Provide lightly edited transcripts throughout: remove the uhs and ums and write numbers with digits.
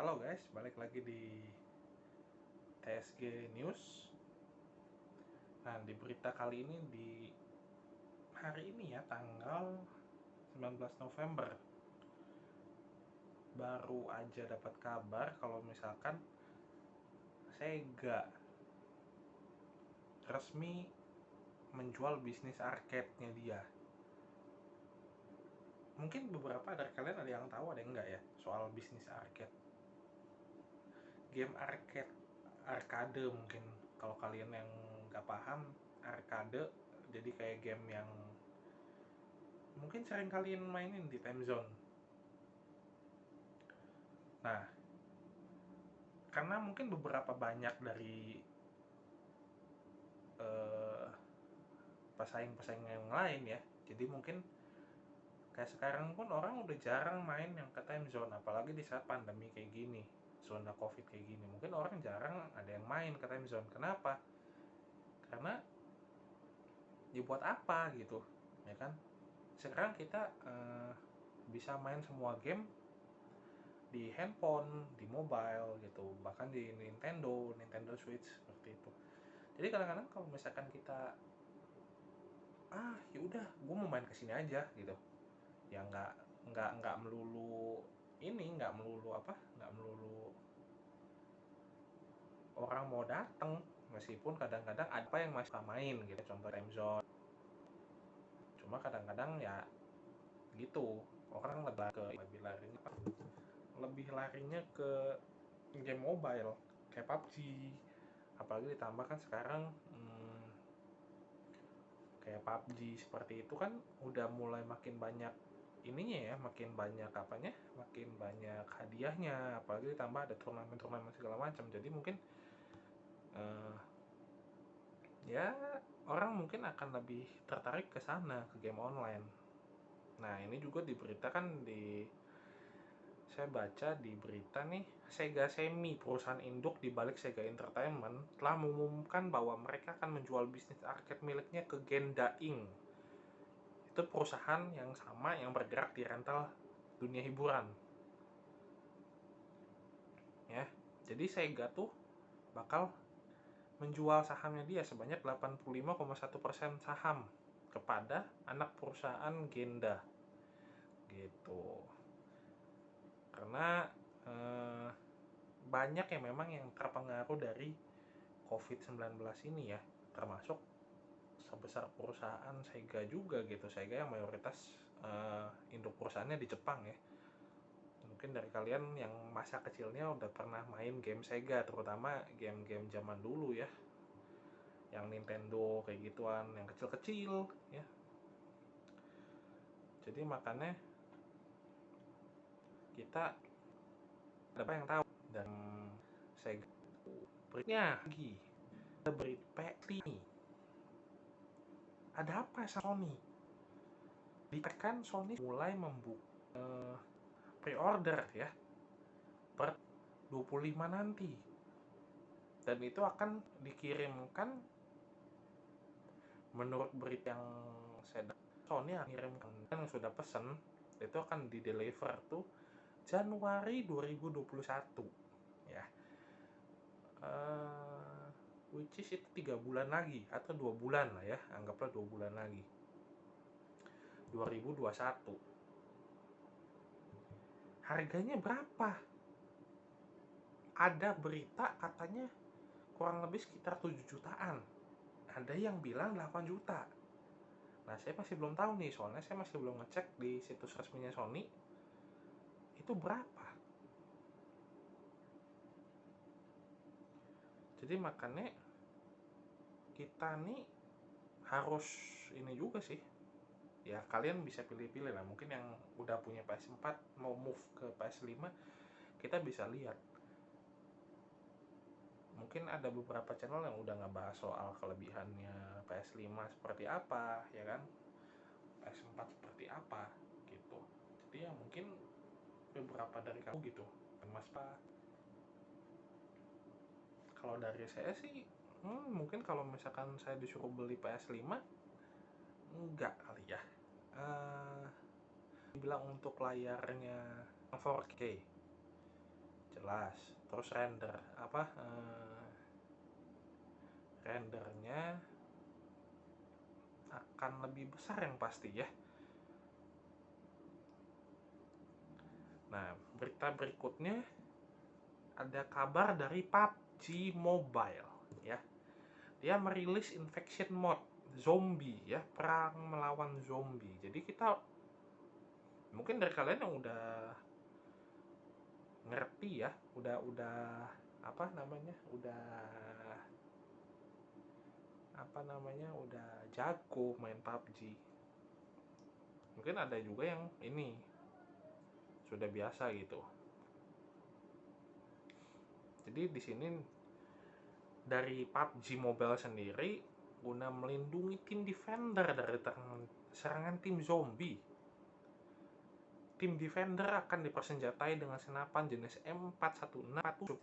Halo guys, balik lagi di TSG News. Nah, di berita kali ini di hari ini ya, tanggal 19 November, baru aja dapat kabar kalau misalkan Sega resmi menjual bisnis arcade-nya dia. Mungkin beberapa dari kalian ada yang tahu, ada yang enggak ya soal bisnis arcade. Game arcade mungkin kalau kalian yang nggak paham, arcade jadi kayak game yang mungkin sering kalian mainin di time zone. Nah, karena mungkin beberapa banyak dari eh, pesaing-pesaing yang lain ya, jadi mungkin kayak sekarang pun orang udah jarang main yang ke time zone, apalagi di saat pandemi kayak gini, zona covid kayak gini, mungkin orang jarang ada yang main ke time zone. Kenapa? Karena dibuat apa gitu, ya kan? Sekarang kita bisa main semua game di handphone, di mobile gitu, bahkan di Nintendo Switch seperti itu. Jadi kadang-kadang kalau misalkan kita ya udah gue mau main kesini aja gitu, ya nggak melulu ini, nggak melulu orang mau dateng, meskipun kadang-kadang ada apa yang masih main gitu, contoh time zone. Cuma kadang-kadang ya gitu, orang lebih larinya ke game mobile kayak PUBG, apalagi ditambah kan sekarang kayak PUBG seperti itu kan udah mulai makin banyak ininya ya, makin banyak apanya, makin banyak hadiahnya, apalagi ditambah ada turnamen-turnamen segala macam. Jadi mungkin eh, ya orang mungkin akan lebih tertarik ke sana, ke game online. Nah, ini juga diberitakan saya baca di berita nih, Sega Semi, perusahaan induk di balik Sega Entertainment, telah mengumumkan bahwa mereka akan menjual bisnis arcade miliknya ke Genda Inc. Itu perusahaan yang sama yang bergerak di rental dunia hiburan. Ya. Jadi Sega tuh bakal menjual sahamnya dia sebanyak 85,1% saham kepada anak perusahaan Genda. Gitu. Karena eh, banyak yang memang yang terpengaruh dari COVID-19 ini ya, termasuk sebesar perusahaan Sega juga gitu. Sega yang mayoritas induk perusahaannya di Jepang ya. Mungkin dari kalian yang masa kecilnya udah pernah main game Sega, terutama game-game zaman dulu ya, yang Nintendo kayak gituan, yang kecil-kecil ya. Jadi makanya kita ada apa yang tahu dan Sega berikutnya lagi beri PS5. Ada apa sama Sony? Ditekan Sony mulai membuka pre-order ya per 25 nanti, dan itu akan dikirimkan menurut berita yang saya dapat. Sony mengirimkan yang sudah pesen itu akan di deliver tuh Januari 2021 ya, which is itu 3 bulan lagi atau 2 bulan lah ya, anggaplah 2 bulan lagi, 2021. Harganya berapa? Ada berita katanya kurang lebih sekitar 7 jutaan, ada yang bilang 8 juta. Nah, saya masih belum tahu nih, soalnya saya masih belum ngecek di situs resminya Sony itu berapa. Jadi makanya kita nih harus ini juga sih. Ya kalian bisa pilih-pilih lah. Mungkin yang udah punya PS4 mau move ke PS5, kita bisa lihat. Mungkin ada beberapa channel yang udah ngebahas soal kelebihannya PS5 seperti apa, ya kan? PS4 seperti apa gitu. Jadi ya mungkin beberapa dari kamu gitu. Mas Pak, kalau dari saya sih mungkin kalau misalkan saya disuruh beli PS5, enggak kali ya. Bilang untuk layarnya 4K, jelas. Terus rendernya akan lebih besar yang pasti ya. Nah, berita berikutnya ada kabar dari PUBG Mobile ya. Dia merilis infection mode zombie ya, perang melawan zombie. Jadi kita mungkin dari kalian yang udah ngerti ya, udah udah jago main PUBG. Mungkin ada juga yang ini sudah biasa gitu. Jadi di sini dari PUBG Mobile sendiri guna melindungi tim defender dari serangan tim zombie. Tim defender akan dipersenjatai dengan senapan jenis M416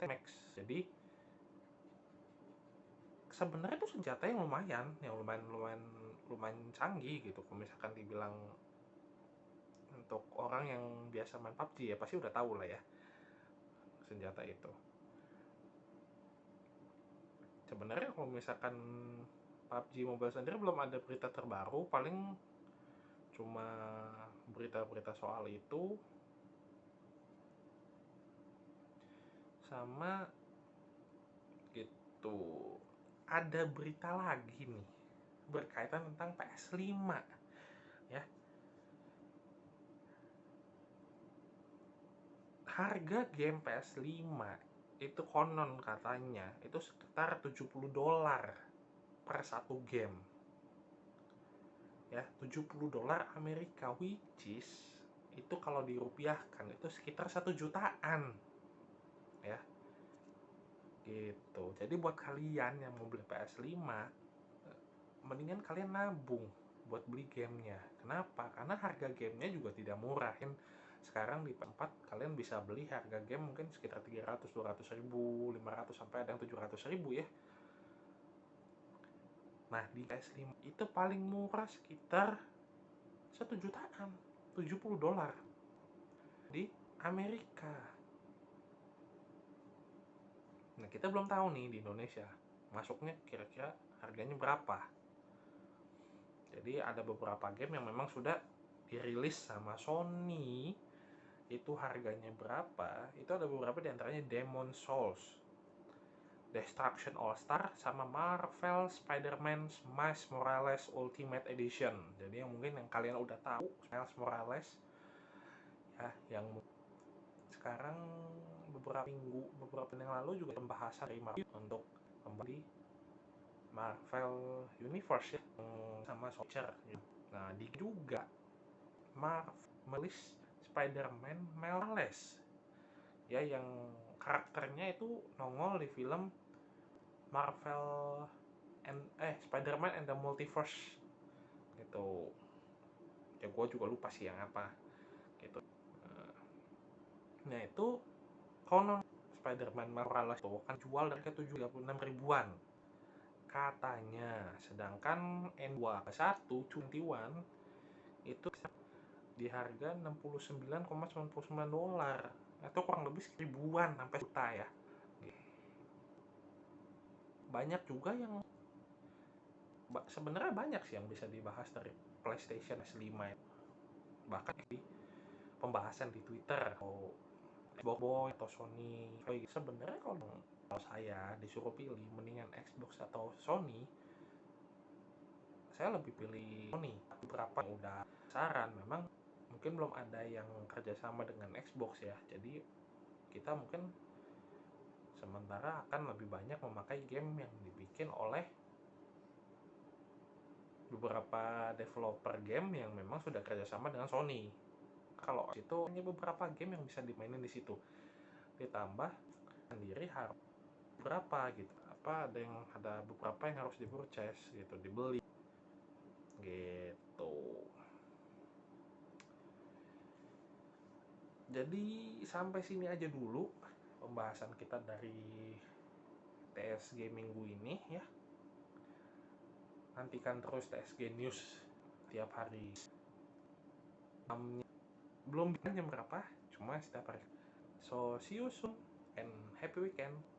Max. Jadi sebenarnya itu senjata yang lumayan canggih gitu. Kalau misalkan dibilang untuk orang yang biasa main PUBG ya pasti udah tahu lah ya senjata itu. Sebenarnya kalau misalkan PUBG Mobile sendiri belum ada berita terbaru, paling cuma berita-berita soal itu sama gitu. Ada berita lagi nih berkaitan tentang PS5 ya. Harga game PS5 itu konon katanya itu sekitar $70 per satu game. Ya, $70 Amerika, which is itu kalau dirupiahkan itu sekitar 1 jutaan. Ya. Gitu. Jadi buat kalian yang mau beli PS5, mendingan kalian nabung buat beli gamenya. Kenapa? Karena harga gamenya juga tidak murah. Sekarang di PS4 kalian bisa beli harga game mungkin sekitar 300, 200 ribu, 500 sampai ada yang 700 ribu ya. Nah di PS5 itu paling murah sekitar 1 jutaan, $70 di Amerika. Nah kita belum tahu nih di Indonesia masuknya kira-kira harganya berapa. Jadi ada beberapa game yang memang sudah dirilis sama Sony, itu harganya berapa, itu ada beberapa diantaranya Demon Souls, Destruction All Star, sama Marvel Spider-Man Miles Morales Ultimate Edition. Jadi yang mungkin yang kalian udah tahu Miles Morales ya, yang sekarang beberapa yang lalu juga pembahasan dari Marvel untuk kembali Marvel Universe ya, sama Soldier. Nah di juga Marvel Spider-Man Morales ya, yang karakternya itu nongol di film Marvel Spider-Man and the Multiverse gitu. Ya gue juga lupa sih yang apa gitu. Nah itu konon Spider-Man Morales itu kan jual dari ke 76 ribuan katanya, sedangkan N2K1 itu di harga $69,99 atau kurang lebih seribuan sampai juta ya. Banyak juga yang sebenarnya banyak sih yang bisa dibahas dari PlayStation 5 ya. Bahkan di pembahasan di Twitter atau Xbox atau Sony. Sebenarnya kalau saya disuruh pilih mendingan Xbox atau Sony, saya lebih pilih Sony. Beberapa yang udah saran memang mungkin belum ada yang kerjasama dengan Xbox ya, jadi kita mungkin sementara akan lebih banyak memakai game yang dibikin oleh beberapa developer game yang memang sudah kerjasama dengan Sony. Kalau itu hanya beberapa game yang bisa dimainin di situ, ditambah sendiri harus berapa gitu, ada beberapa yang harus di-purchase gitu, dibeli gitu. Jadi sampai sini aja dulu pembahasan kita dari TSG minggu ini ya. Nantikan terus TSG News tiap hari. Belum jam berapa, cuma setiap hari. So see you soon. and happy weekend.